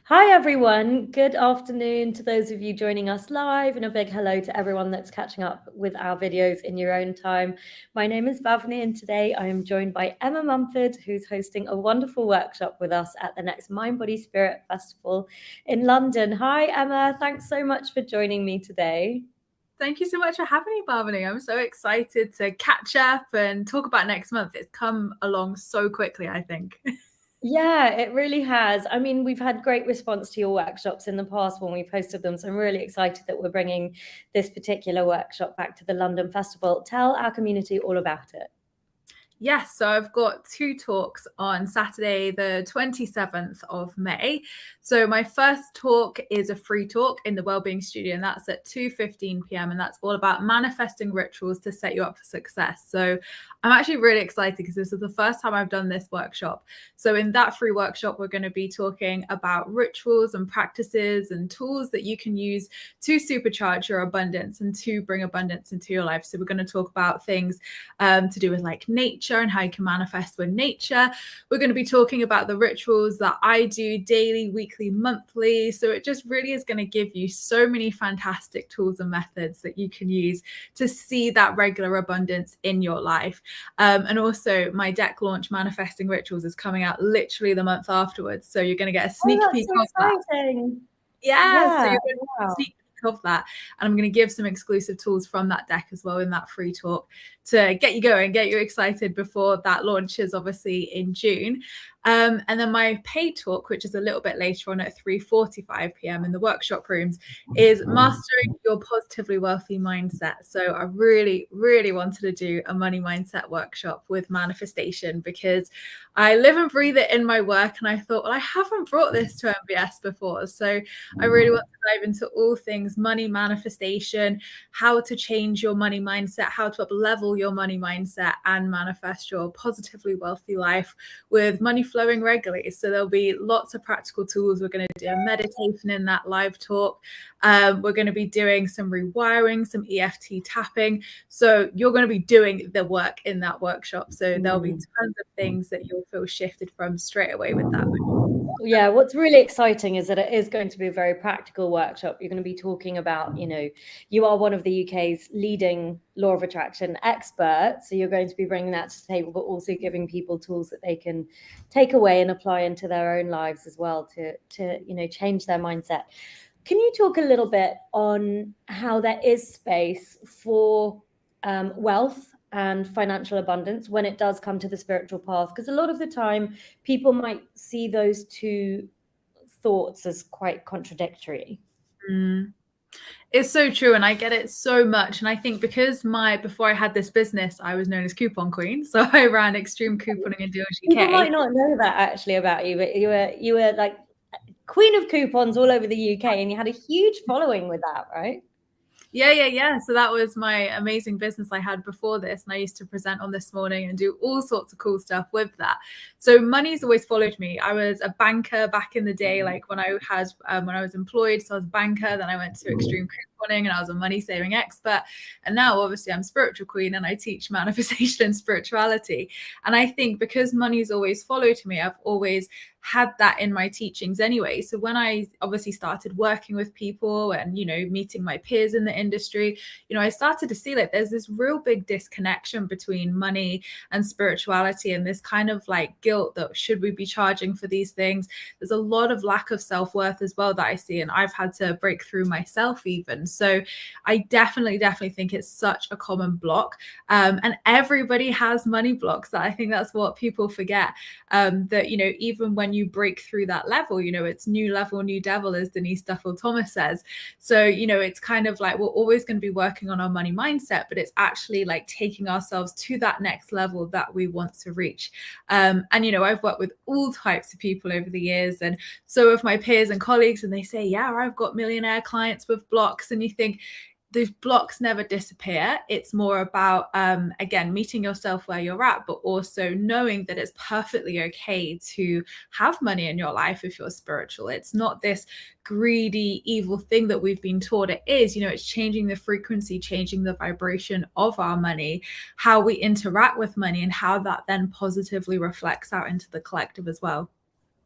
Hi, everyone. Good afternoon to those of you joining us live, and a big hello to everyone that's catching up with our videos in your own time. My name is Bhavani, and today I am joined by Emma Mumford, who's hosting a wonderful workshop with us at the next Mind, Body, Spirit Festival in London. Hi, Emma. Thanks so much for joining me today. Thank you so much for having me, Bhavani. I'm so excited to catch up and talk about next month. It's come along so quickly, I think. Yeah, it really has. I mean, we've had great response to your workshops in the past when we've hosted them. So I'm really excited that we're bringing this particular workshop back to the London Festival. Tell our community all about it. Yes, so I've got two talks on Saturday, the 27th of May. So my first talk is a free talk in the Wellbeing Studio, and that's at 2:15 p.m. And that's all about manifesting rituals to set you up for success. So I'm actually really excited because this is the first time I've done this workshop. So in that free workshop, we're going to be talking about rituals and practices and tools that you can use to supercharge your abundance and to bring abundance into your life. So we're going to talk about things to do with like nature and how you can manifest with nature. We're going to be talking about the rituals that I do daily, weekly, monthly. So it just really is going to give you so many fantastic tools and methods that you can use to see that regular abundance in your life. And also my deck launch Manifesting Rituals is coming out literally the month afterwards. So you're going to get a sneak peek Oh, of that's so that. exciting. Yeah, so Yeah, you're going to get a wow. sneak peek of that. And I'm going to give some exclusive tools from that deck as well in that free talk to get you going, get you excited before that launches, obviously in June. And then my paid talk, which is a little bit later on at 3:45 p.m. in the workshop rooms, is mastering your positively wealthy mindset. So I really, really wanted to do a money mindset workshop with manifestation because I live and breathe it in my work. And I thought, well, I haven't brought this to MBS before. So I really want to dive into all things money manifestation, how to change your money mindset, how to up level your money mindset and manifest your positively wealthy life with money flowing regularly. So there'll be lots of practical tools. We're going to do a meditation in that live talk. We're going to be doing some rewiring, some EFT tapping. So you're going to be doing the work in that workshop. So there'll be tons of things that you'll feel shifted from straight away with that. Yeah, what's really exciting is that it is going to be a very practical workshop. You're going to be talking about, you are one of the UK's leading law of attraction experts. So you're going to be bringing that to the table, but also giving people tools that they can take away and apply into their own lives as well to change their mindset. Can you talk a little bit on how there is space for wealth and financial abundance when it does come to the spiritual path? Because a lot of the time people might see those two thoughts as quite contradictory. It's so true, and I get it so much. And I think because before I had this business, I was known as Coupon Queen, so I ran Extreme Couponing in Deals People UK. might not know that actually about you, but you were like queen of coupons all over the UK, and you had a huge following with that, right? Yeah. So that was my amazing business I had before this. And I used to present on This Morning and do all sorts of cool stuff with that. So money's always followed me. I was a banker back in the day, like when I was employed. So I was a banker, then I went to Extreme Couponing and I was a money saving expert. And now obviously I'm spiritual queen and I teach manifestation and spirituality. And I think because money's always followed me, I've always had that in my teachings anyway. So when I obviously started working with people and, meeting my peers in the industry, I started to see like there's this real big disconnection between money and spirituality and this kind of like guilt that should we be charging for these things. There's a lot of lack of self-worth as well that I see, and I've had to break through myself even. So I definitely think it's such a common block. And everybody has money blocks. That I think that's what people forget. That, even when you break through that level, it's new level, new devil, as Denise Duffel Thomas says. So, it's kind of like we're always going to be working on our money mindset, but it's actually like taking ourselves to that next level that we want to reach. And, I've worked with all types of people over the years, and so have my peers and colleagues, and they say, yeah, I've got millionaire clients with blocks. And you think, those blocks never disappear. It's more about, again, meeting yourself where you're at, but also knowing that it's perfectly okay to have money in your life if you're spiritual. It's not this greedy, evil thing that we've been taught it is. It's changing the frequency, changing the vibration of our money, how we interact with money, and how that then positively reflects out into the collective as well.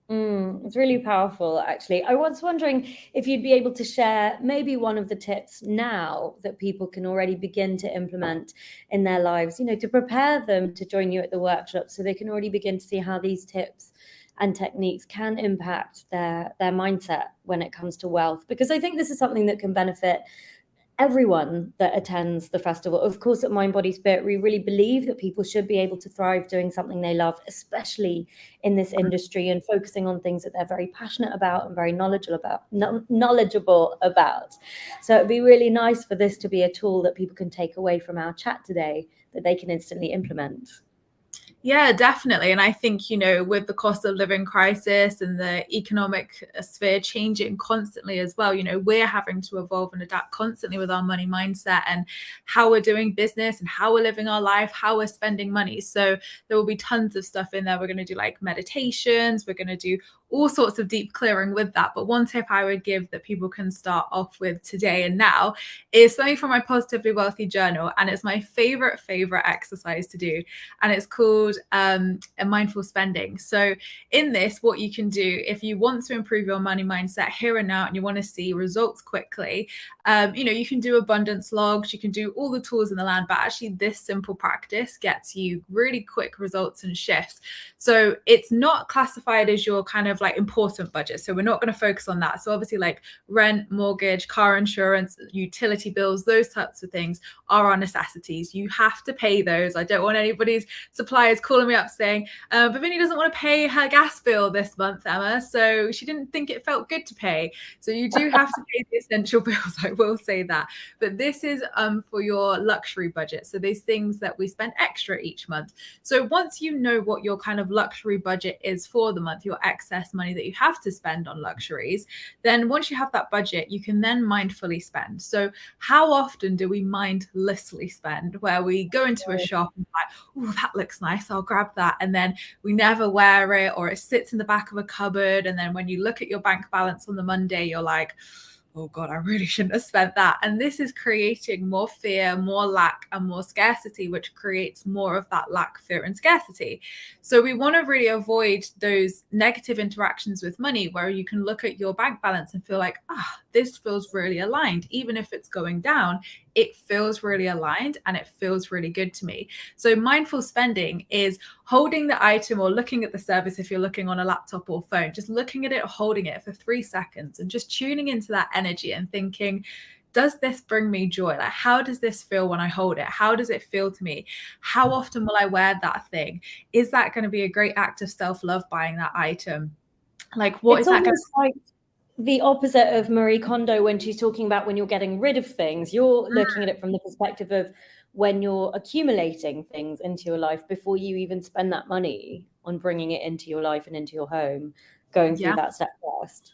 It's really powerful, actually. I was wondering if you'd be able to share maybe one of the tips now that people can already begin to implement in their lives, to prepare them to join you at the workshop, so they can already begin to see how these tips and techniques can impact their mindset when it comes to wealth. Because I think this is something that can benefit everyone that attends the festival. Of course, at Mind, Body, Spirit, we really believe that people should be able to thrive doing something they love, especially in this industry, and focusing on things that they're very passionate about and very knowledgeable about. So it'd be really nice for this to be a tool that people can take away from our chat today that they can instantly implement. Yeah, definitely. And I think, with the cost of living crisis and the economic sphere changing constantly as well, we're having to evolve and adapt constantly with our money mindset and how we're doing business and how we're living our life, how we're spending money. So there will be tons of stuff in there. We're going to do like meditations. We're going to do all sorts of deep clearing with that. But one tip I would give that people can start off with today and now is something from my Positively Wealthy journal. And it's my favorite exercise to do. And it's called a mindful spending. So in this, what you can do if you want to improve your money mindset here and now and you want to see results quickly, you can do abundance logs, you can do all the tools in the land, but actually this simple practice gets you really quick results and shifts. So it's not classified as your kind of like important budget. So we're not going to focus on that. So obviously like rent, mortgage, car insurance, utility bills, those types of things are our necessities. You have to pay those. I don't want anybody's suppliers calling me up saying, but Vinny doesn't want to pay her gas bill this month, Emma. So she didn't think it felt good to pay. So you do have to pay the essential bills. I will say that. But this is for your luxury budget. So these things that we spend extra each month. So once you know what your kind of luxury budget is for the month, your excess money that you have to spend on luxuries, then once you have that budget, you can then mindfully spend. So how often do we mindlessly spend, where we go into a shop and like, oh, that looks nice, I'll grab that. And then we never wear it, or it sits in the back of a cupboard. And then when you look at your bank balance on the Monday, you're like, oh God, I really shouldn't have spent that. And this is creating more fear, more lack, and more scarcity, which creates more of that lack, fear, and scarcity. So we want to really avoid those negative interactions with money, where you can look at your bank balance and feel like, this feels really aligned. Even if it's going down, it feels really aligned and it feels really good to me. So mindful spending is holding the item or looking at the service if you're looking on a laptop or phone, just looking at it, holding it for 3 seconds and just tuning into that energy and thinking, does this bring me joy? Like, how does this feel when I hold it? How does it feel to me? How often will I wear that thing? Is that going to be a great act of self-love buying that item? Like, what is that going to like the opposite of Marie Kondo when she's talking about when you're getting rid of things. You're looking at it from the perspective of when you're accumulating things into your life before you even spend that money on bringing it into your life and into your home, going through that step first.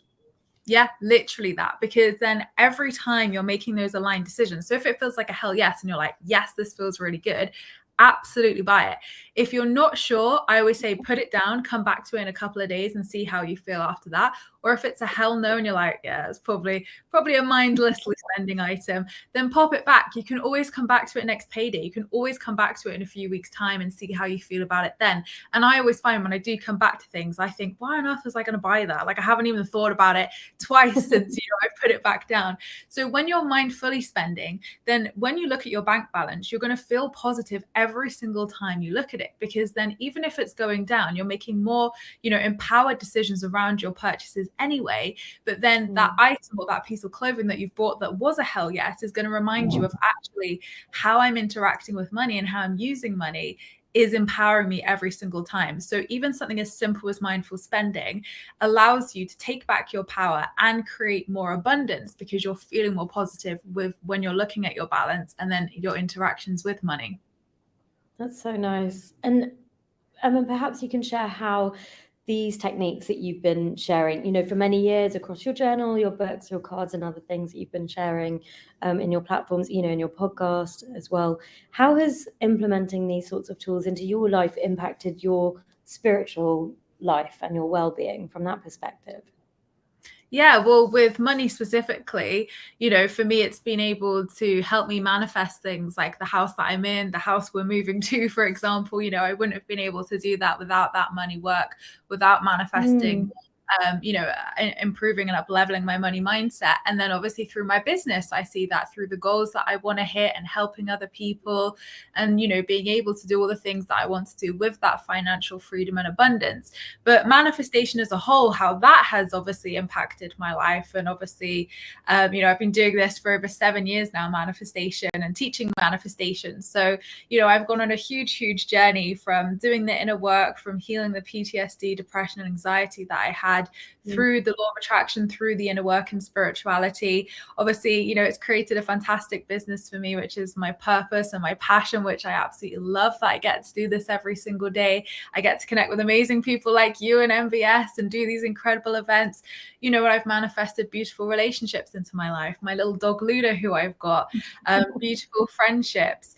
Yeah, literally that, because then every time you're making those aligned decisions, so if it feels like a hell yes and you're like, yes, this feels really good, absolutely buy it. If you're not sure, I always say put it down, come back to it in a couple of days and see how you feel after that. Or if it's a hell no and you're like, yeah, it's probably a mindlessly spending item, then pop it back. You can always come back to it next payday. You can always come back to it in a few weeks' time and see how you feel about it then. And I always find when I do come back to things, I think, why on earth was I going to buy that? Like, I haven't even thought about it twice since I put it back down. So when you're mindfully spending, then when you look at your bank balance, you're going to feel positive every single time you look at it, because then even if it's going down, you're making more, empowered decisions around your purchases anyway. But then that item or that piece of clothing that you've bought that was a hell yes is going to remind you of actually how I'm interacting with money and how I'm using money is empowering me every single time. So even something as simple as mindful spending allows you to take back your power and create more abundance, because you're feeling more positive with when you're looking at your balance and then your interactions with money. That's so nice. And perhaps you can share how these techniques that you've been sharing, for many years across your journal, your books, your cards, and other things that you've been sharing in your platforms, in your podcast as well. How has implementing these sorts of tools into your life impacted your spiritual life and your well-being from that perspective? Yeah, well, with money specifically, for me, it's been able to help me manifest things like the house that I'm in, the house we're moving to, for example. I wouldn't have been able to do that without that money work, without manifesting. Improving and up leveling my money mindset. And then obviously through my business, I see that through the goals that I want to hit and helping other people and, being able to do all the things that I want to do with that financial freedom and abundance. But manifestation as a whole, how that has obviously impacted my life. And obviously, I've been doing this for over 7 years now, manifestation and teaching manifestation. So, I've gone on a huge, huge journey from doing the inner work, from healing the PTSD, depression, and anxiety that I had through the law of attraction, through the inner work and spirituality. Obviously, it's created a fantastic business for me, which is my purpose and my passion, which I absolutely love that I get to do this every single day. I get to connect with amazing people like you and MBS and do these incredible events. I've manifested beautiful relationships into my life, my little dog Luna, who I've got, beautiful friendships,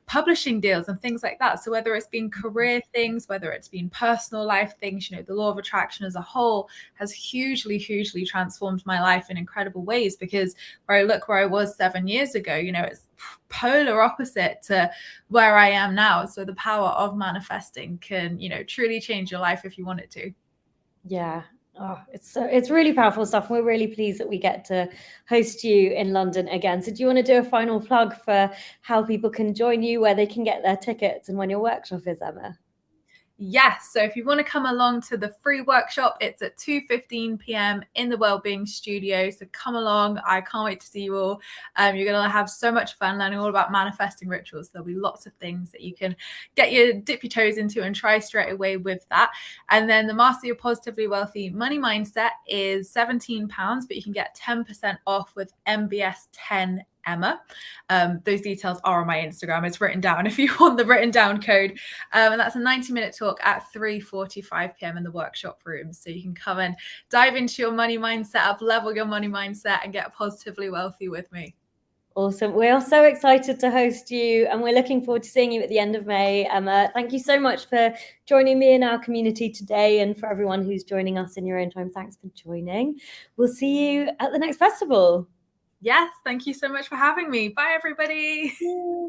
publishing deals and things like that. So whether it's been career things, whether it's been personal life things, the law of attraction as a whole has hugely, hugely transformed my life in incredible ways, because where I was 7 years ago, it's polar opposite to where I am now. So the power of manifesting can, truly change your life if you want it to. Yeah. Oh, it's really powerful stuff. We're really pleased that we get to host you in London again. So do you want to do a final plug for how people can join you, where they can get their tickets, and when your workshop is, Emma? Yes. So if you want to come along to the free workshop, it's at 2:15 p.m. in the Wellbeing Studio. So come along. I can't wait to see you all. You're going to have so much fun learning all about manifesting rituals. There'll be lots of things that you can dip your toes into and try straight away with that. And then the Master Your Positively Wealthy Money Mindset is £17, but you can get 10% off with MBS 10 Emma. Those details are on my Instagram. It's written down if you want the written down code. And that's a 90-minute talk at 3:45 p.m. in the workshop room. So you can come and dive into your money mindset, up level your money mindset, and get positively wealthy with me. Awesome. We are so excited to host you, and we're looking forward to seeing you at the end of May. Emma, thank you so much for joining me in our community today, and for everyone who's joining us in your own time, thanks for joining. We'll see you at the next festival. Yes, thank you so much for having me. Bye, everybody. Yeah.